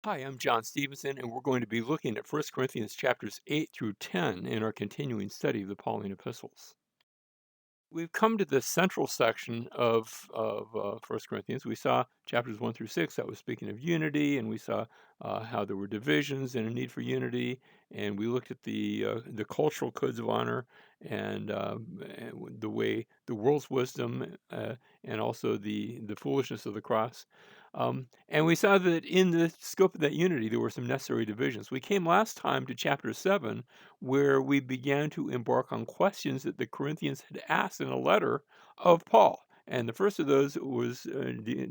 Hi, I'm John Stevenson, and we're going to be looking at 1 Corinthians chapters 8 through 10 in our continuing study of the Pauline Epistles. We've come to the central section of 1 Corinthians. We saw chapters 1 through 6, that was speaking of unity, and we saw how there were divisions and a need for unity. And we looked at the cultural codes of honor and the way the world's wisdom and also the foolishness of the cross. And we saw that in the scope of that unity, there were some necessary divisions. We came last time to chapter 7, where we began to embark on questions that the Corinthians had asked in a letter of Paul. And the first of those was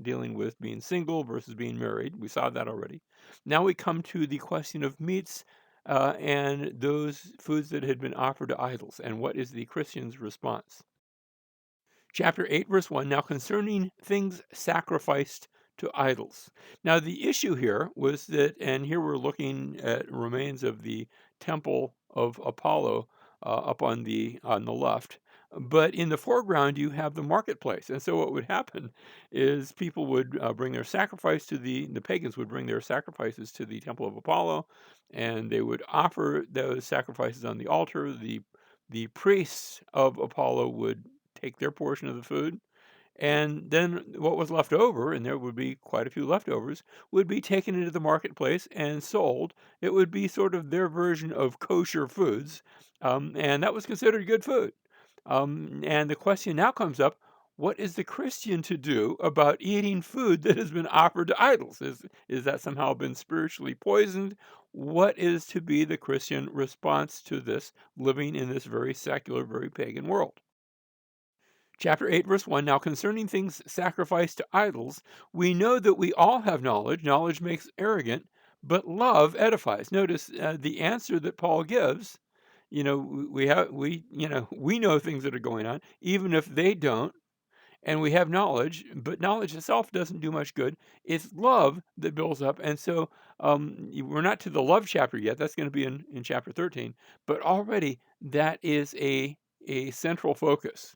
dealing with being single versus being married. We saw that already. Now we come to the question of meats and those foods that had been offered to idols. And what is the Christian's response? Chapter 8, verse 1. Now concerning things sacrificed to idols. Now, the issue here was that, and here we're looking at remains of the temple of Apollo up on the left. But in the foreground, you have the marketplace. And so, what would happen is people would bring their sacrifice to the pagans would bring their sacrifices to the temple of Apollo, and they would offer those sacrifices on the altar. The priests of Apollo would take their portion of the food, and then what was left over, and there would be quite a few leftovers, would be taken into the marketplace and sold. It would be sort of their version of kosher foods, and that was considered good food. And the question now comes up, what is the Christian to do about eating food that has been offered to idols? Is that somehow been spiritually poisoned? What is to be the Christian response to this, living in this very secular, very pagan world? Chapter 8, verse 1. Now, concerning things sacrificed to idols, we know that we all have knowledge. Knowledge makes arrogant, but love edifies. Notice the answer that Paul gives. We know things that are going on, even if they don't, and we have knowledge, but knowledge itself doesn't do much good. It's love that builds up. And so we're not to the love chapter yet. That's going to be in chapter 13. But already that is a central focus.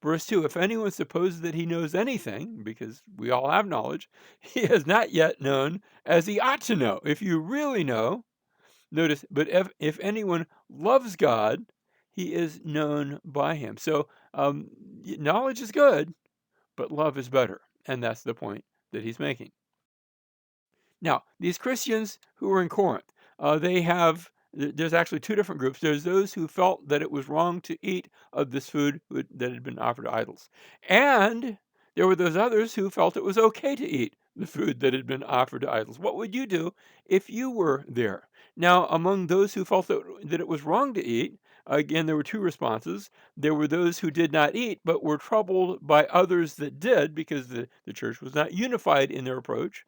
Verse 2, if anyone supposes that he knows anything, because we all have knowledge, he has not yet known as he ought to know. If you really know, notice, but if anyone loves God, he is known by him. So knowledge is good, but love is better. And that's the point that he's making. Now, these Christians who were in Corinth, there's actually two different groups. There's those who felt that it was wrong to eat of this food that had been offered to idols. And there were those others who felt it was okay to eat the food that had been offered to idols. What would you do if you were there? Now, among those who felt that it was wrong to eat, again, there were two responses. There were those who did not eat, but were troubled by others that did because the church was not unified in their approach.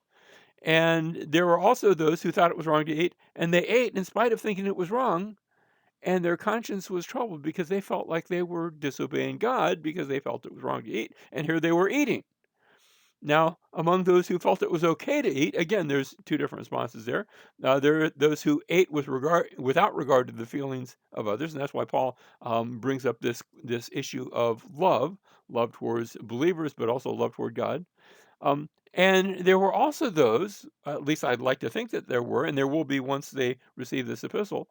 And there were also those who thought it was wrong to eat, and they ate in spite of thinking it was wrong, and their conscience was troubled because they felt like they were disobeying God because they felt it was wrong to eat, and here they were eating. Now, among those who felt it was okay to eat, again, there's two different responses there. There are those who ate without regard to the feelings of others, and that's why Paul brings up this issue of love towards believers, but also love toward God. And there were also those, at least I'd like to think that there were, and there will be once they receive this epistle,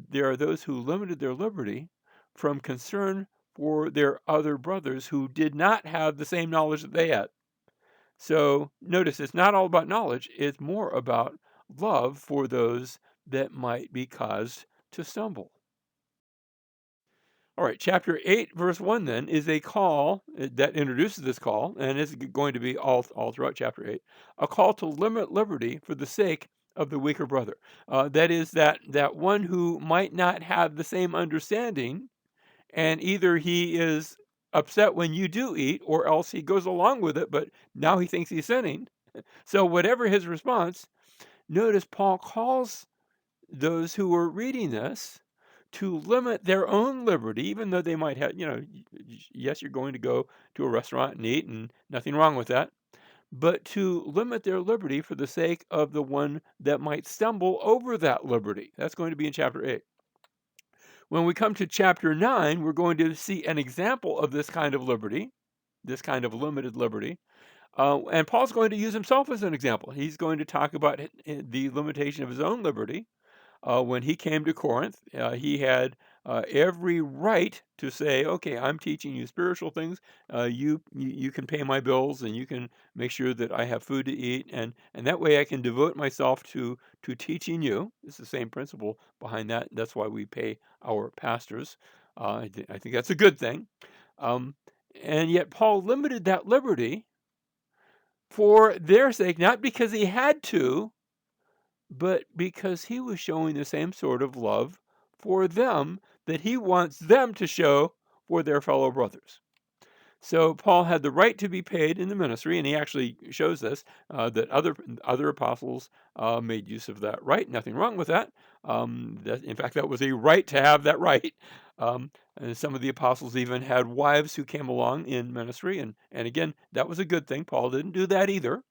there are those who limited their liberty from concern for their other brothers who did not have the same knowledge that they had. So notice it's not all about knowledge, it's more about love for those that might be caused to stumble. All right, chapter 8, verse 1 then is a call that introduces this call, and it's going to be all throughout chapter 8, a call to limit liberty for the sake of the weaker brother. That is, that one who might not have the same understanding, and either he is upset when you do eat, or else he goes along with it, but now he thinks he's sinning. So, whatever his response, notice Paul calls those who are reading this to limit their own liberty, even though they might have, yes, you're going to go to a restaurant and eat, and nothing wrong with that, but to limit their liberty for the sake of the one that might stumble over that liberty. That's going to be in chapter 8. When we come to chapter 9, we're going to see an example of this kind of liberty, this kind of limited liberty. And Paul's going to use himself as an example. He's going to talk about the limitation of his own liberty. When he came to Corinth, he had every right to say, "Okay, I'm teaching you spiritual things. You can pay my bills, and you can make sure that I have food to eat, and that way I can devote myself to teaching you." It's the same principle behind that. That's why we pay our pastors. I think that's a good thing. Um, and yet Paul limited that liberty for their sake, not because he had to, but because he was showing the same sort of love for them that he wants them to show for their fellow brothers. So Paul had the right to be paid in the ministry, and he actually shows this that other apostles made use of that right. Nothing wrong with that. In fact, that was a right to have that right. And some of the apostles even had wives who came along in ministry, and again, that was a good thing. Paul didn't do that either.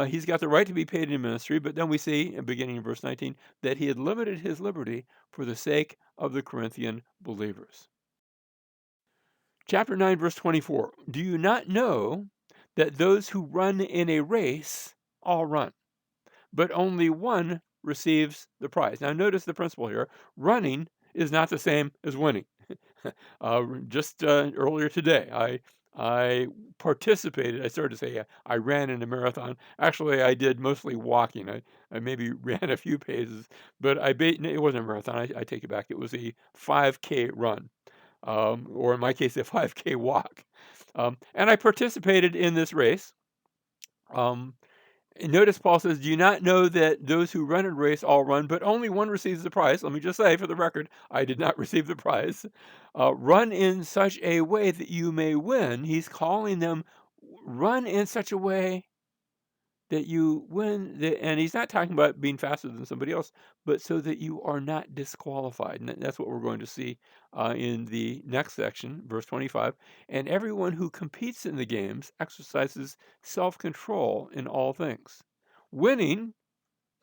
He's got the right to be paid in ministry, but then we see, beginning in verse 19, that he had limited his liberty for the sake of the Corinthian believers. Chapter 9, verse 24. Do you not know that those who run in a race all run, but only one receives the prize? Now, notice the principle here. Running is not the same as winning. Just earlier today, I participated. I started to say I ran in a marathon. Actually, I did mostly walking. I maybe ran a few paces, but it wasn't a marathon. I take it back. It was a 5K run, or in my case, a 5K walk. And I participated in this race. Um, and notice Paul says, "Do you not know that those who run a race all run, but only one receives the prize?" Let me just say for the record, I did not receive the prize. Run in such a way that you may win. He's calling them run in such a way that you win. And he's not talking about being faster than somebody else, but so that you are not disqualified. And that's what we're going to see in the next section, verse 25. And everyone who competes in the games exercises self control in all things. Winning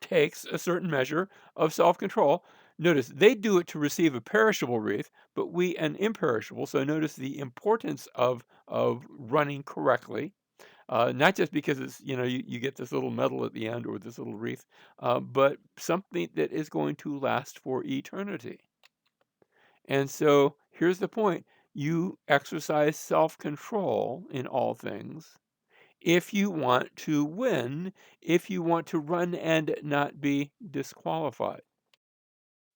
takes a certain measure of self control. Notice they do it to receive a perishable wreath, but we an imperishable. So notice the importance of running correctly, not just because it's, you get this little medal at the end or this little wreath, but something that is going to last for eternity. And so here's the point: you exercise self control in all things if you want to win, if you want to run and not be disqualified.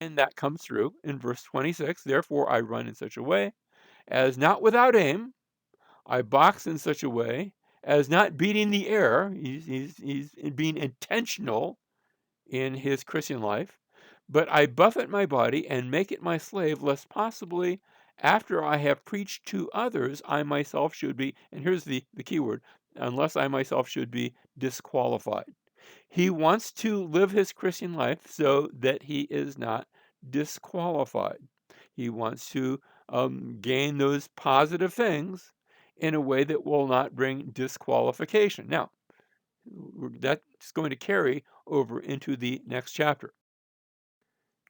And that comes through in verse 26. Therefore, I run in such a way as not without aim. I box in such a way as not beating the air. He's being intentional in his Christian life. But I buffet my body and make it my slave, lest possibly after I have preached to others, I myself should be, and here's the key word, unless I myself should be disqualified. He wants to live his Christian life so that he is not disqualified. He wants to gain those positive things in a way that will not bring disqualification. Now, that's going to carry over into the next chapter.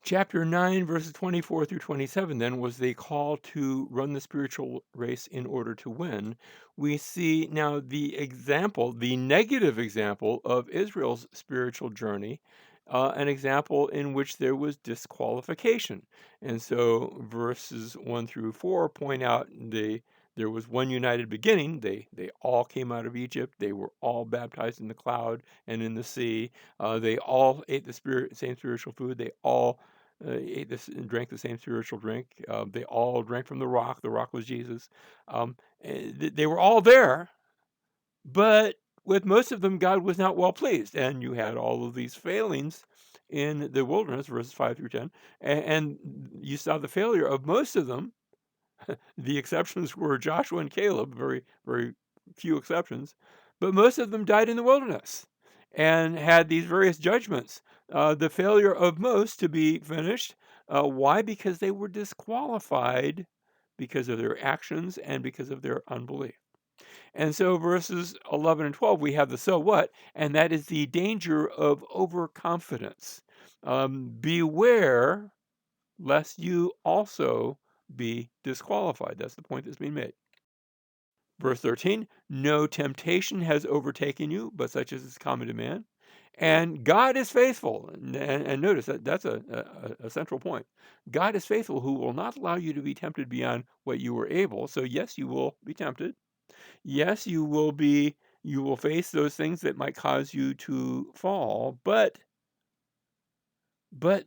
Chapter 9, verses 24 through 27, then, was the call to run the spiritual race in order to win. We see now the example, the negative example of Israel's spiritual journey, an example in which there was disqualification. And so verses 1 through 4 point out there was one united beginning. They all came out of Egypt. They were all baptized in the cloud and in the sea. They all ate the same spiritual food. They all ate this and drank the same spiritual drink. They all drank from the rock. The rock was Jesus. They were all there, but with most of them, God was not well pleased. And you had all of these failings in the wilderness, verses 5 through 10. And you saw the failure of most of them. The exceptions were Joshua and Caleb, very, very few exceptions, but most of them died in the wilderness and had these various judgments. The failure of most to be finished. Why? Because they were disqualified because of their actions and because of their unbelief. And so, verses 11 and 12, we have the so what, and that is the danger of overconfidence. Beware lest you also be disqualified. That's the point that's being made. Verse 13, no temptation has overtaken you, but such as is common to man. And God is faithful. And notice that that's a central point. God is faithful, who will not allow you to be tempted beyond what you are able. So yes, you will be tempted. Yes, you will face those things that might cause you to fall, but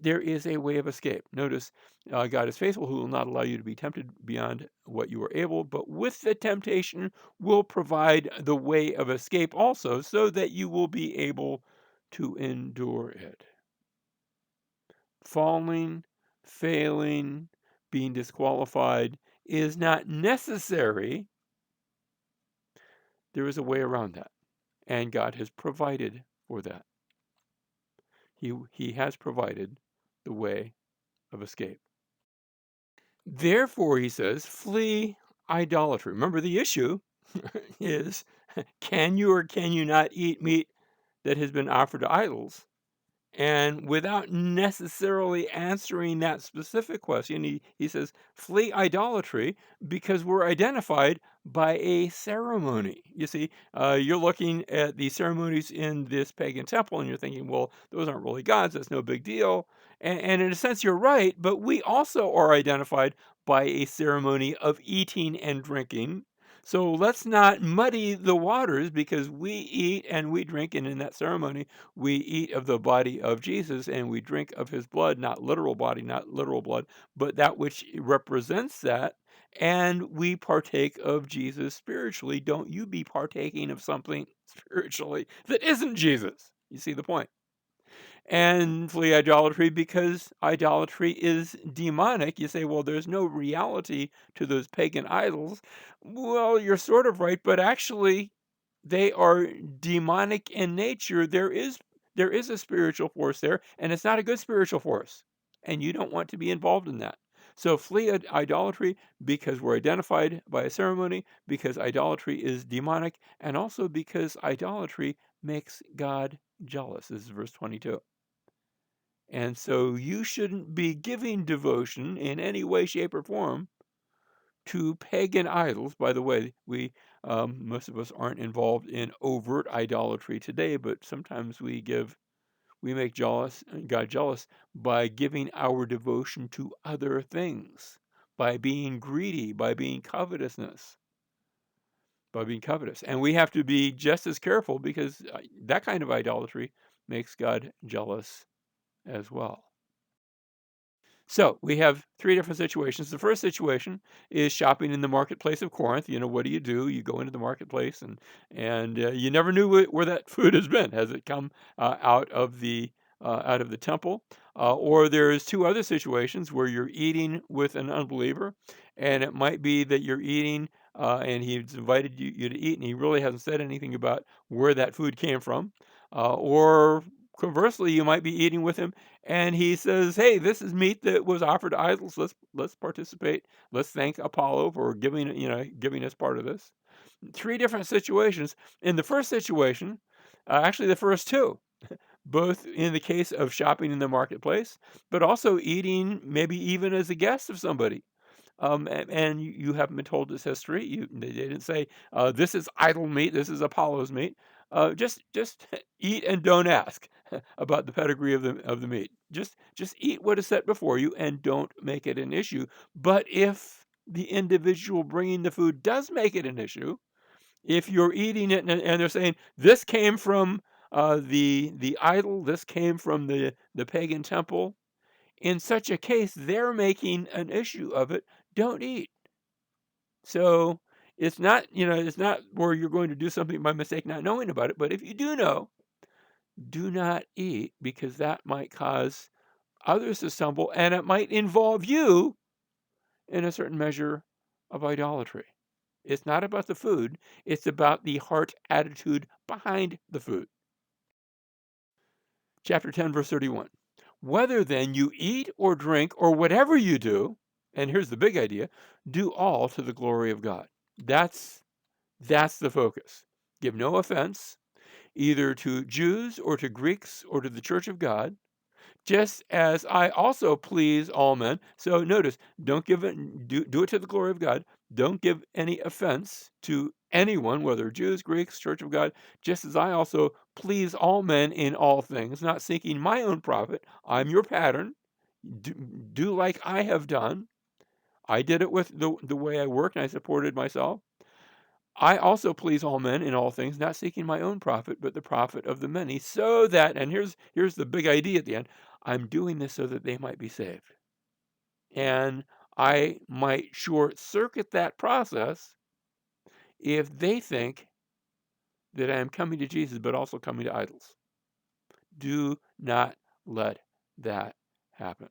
there is a way of escape. Notice, God is faithful, who will not allow you to be tempted beyond what you are able, but with the temptation will provide the way of escape also, so that you will be able to endure it. Falling, failing, being disqualified is not necessary. There is a way around that, and God has provided for that. He has provided the way of escape. Therefore, he says, flee idolatry. Remember, the issue is, can you or can you not eat meat that has been offered to idols? And without necessarily answering that specific question, he says, flee idolatry, because we're identified by a ceremony. You see, you're looking at the ceremonies in this pagan temple and you're thinking, well, those aren't really gods. That's no big deal. And in a sense, you're right. But we also are identified by a ceremony of eating and drinking. So let's not muddy the waters, because we eat and we drink, and in that ceremony, we eat of the body of Jesus and we drink of his blood, not literal body, not literal blood, but that which represents that. And we partake of Jesus spiritually. Don't you be partaking of something spiritually that isn't Jesus. You see the point? And flee idolatry, because idolatry is demonic. You say, well, there's no reality to those pagan idols. Well, you're sort of right, but actually, they are demonic in nature. There is a spiritual force there, and it's not a good spiritual force. And you don't want to be involved in that. So flee idolatry, because we're identified by a ceremony, because idolatry is demonic, and also because idolatry makes God jealous. This is verse 22. And so you shouldn't be giving devotion in any way, shape, or form to pagan idols. By the way, most of us aren't involved in overt idolatry today, but sometimes we make God jealous by giving our devotion to other things, by being greedy, by being covetous. And we have to be just as careful, because that kind of idolatry makes God jealous as well. So we have three different situations. The first situation is shopping in the marketplace of Corinth. What do? You go into the marketplace, and you never knew where that food has been. Has it come out of the temple? Or there's two other situations where you're eating with an unbeliever, and it might be that you're eating, and he's invited you to eat, and he really hasn't said anything about where that food came from. Or conversely, you might be eating with him, and he says, "Hey, this is meat that was offered to idols. Let's participate. Let's thank Apollo for giving us part of this." Three different situations. In the first situation, actually the first two, both in the case of shopping in the marketplace, but also eating, maybe even as a guest of somebody. And you haven't been told this history. They didn't say, this is idol meat, this is Apollo's meat. Just eat and don't ask about the pedigree of the meat. Just eat what is set before you and don't make it an issue. But if the individual bringing the food does make it an issue, if you're eating it and they're saying this came from the idol, this came from the pagan temple, in such a case, they're making an issue of it. Don't eat. So it's not where you're going to do something by mistake, not knowing about it. But if you do know, do not eat, because that might cause others to stumble, and it might involve you in a certain measure of idolatry. It's not about the food, it's about the heart attitude behind the food. Chapter 10, verse 31. Whether then you eat or drink or whatever you do, and here's the big idea, do all to the glory of God. That's the focus. Give no offense either to Jews or to Greeks or to the church of God, just as I also please all men. So notice, don't give it, do it to the glory of God. Don't give any offense to anyone, whether Jews, Greeks, Church of God, just as I also please all men in all things, not seeking my own profit. I'm your pattern. Do, do like I have done. I did it with the way I worked, and I supported myself. I also please all men in all things, not seeking my own profit, but the profit of the many, so that, and here's the big idea at the end, I'm doing this so that they might be saved. And I might short circuit that process if they think that I am coming to Jesus, but also coming to idols. Do not let that happen.